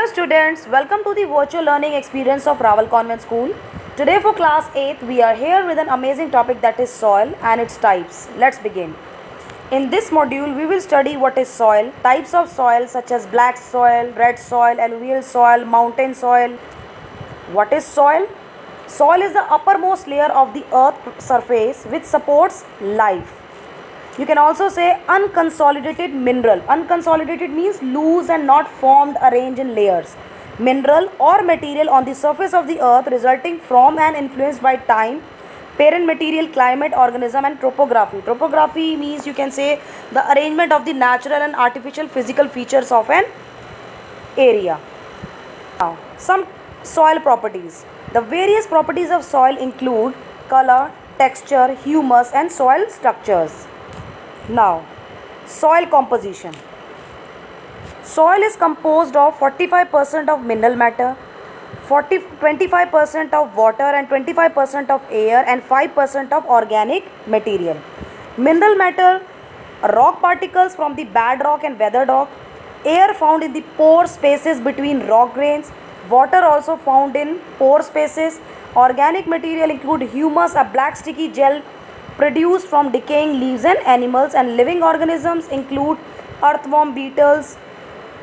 Hello students, welcome to the virtual learning experience of Raval Convent School. Today for class 8th, we are here with an amazing topic that is soil and its types. Let's begin. In this module, we will study what is soil, types of soil such as black soil, red soil, alluvial soil, mountain soil. What is soil? Soil is the uppermost layer of the earth surface which supports life. You can also say unconsolidated mineral. Unconsolidated means loose and not formed, arranged in layers. Mineral or material on the surface of the earth resulting from and influenced by time, parent material, climate, organism and topography. Topography means you can say the arrangement of the natural and artificial physical features of an area. Now, some soil properties. The various properties of soil include color, texture, humus and soil structures. Now, soil composition. Soil is composed of 45% of mineral matter, 25% of water and 25% of air and 5% of organic material. Mineral matter, rock particles from the bedrock and weathered rock, air found in the pore spaces between rock grains, water also found in pore spaces. Organic material include humus, a black sticky gel produced from decaying leaves and animals, and living organisms include earthworm, beetles,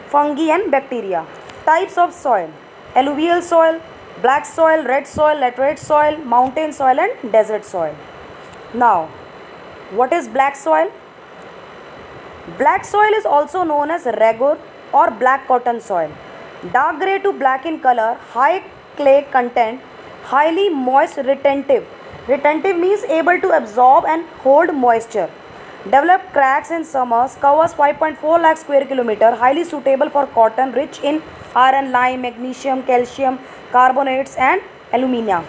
fungi and bacteria. Types of soil: alluvial soil, black soil, red soil, laterite soil, mountain soil and desert soil. Now, what is black soil? Black soil is also known as regur or black cotton soil. Dark grey to black in color, high clay content, highly moist, retentive. Retentive means able to absorb and hold moisture. Develop cracks in summers, covers 5.4 lakh square kilometer, highly suitable for cotton, rich in iron, lime, magnesium, calcium, carbonates and alumina.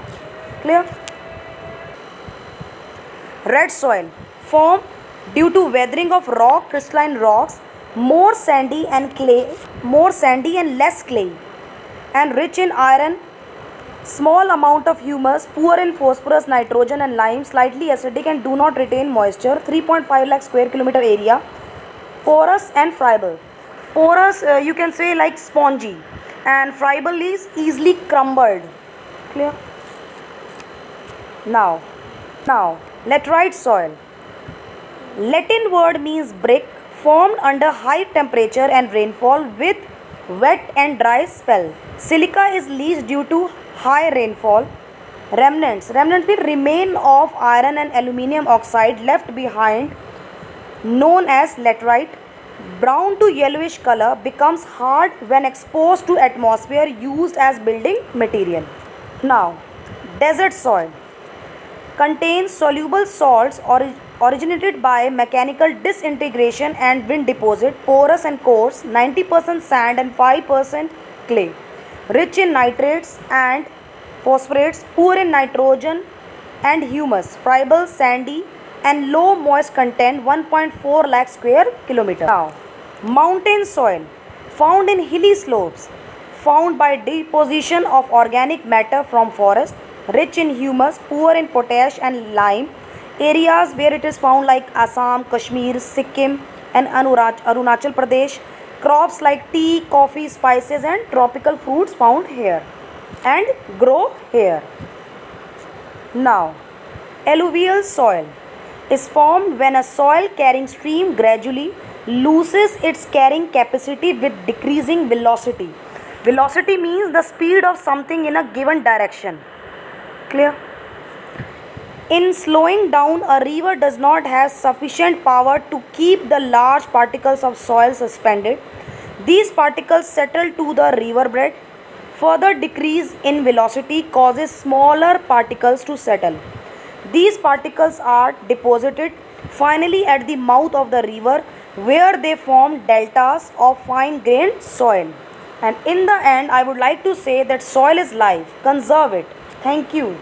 Clear? Red soil, formed due to weathering of rock, crystalline rocks, more sandy and less clay, and rich in iron. Small amount of humus, poor in phosphorus, nitrogen and lime, slightly acidic and do not retain moisture, 3.5 lakh square kilometer area, porous and friable. Porous you can say like spongy, and friable is easily crumbled. Clear? Now, laterite soil. Latin word means brick, formed under high temperature and rainfall with wet and dry spell. Silica is leached due to high rainfall. Remnants mean remain of iron and aluminium oxide left behind, known as laterite. Brown to yellowish color, becomes hard when exposed to atmosphere, used as building material. Now, desert soil contains soluble salts originated by mechanical disintegration and wind deposit, porous and coarse, 90% sand and 5% clay, rich in nitrates and phosphates, poor in nitrogen and humus, friable, sandy and low moist content, 1.4 lakh square kilometer. Now, mountain soil, found in hilly slopes, found by deposition of organic matter from forest, rich in humus, poor in potash and lime. Areas where it is found like Assam, Kashmir, Sikkim and Arunachal Pradesh. Crops like tea, coffee, spices and tropical fruits found here and grow here. Now, alluvial soil is formed when a soil carrying stream gradually loses its carrying capacity with decreasing velocity. Velocity means the speed of something in a given direction. Clear? In slowing down, a river does not have sufficient power to keep the large particles of soil suspended. These particles settle to the riverbed. Further decrease in velocity causes smaller particles to settle. These particles are deposited finally at the mouth of the river, where they form deltas of fine-grained soil. And in the end, I would like to say that soil is life. Conserve it. Thank you.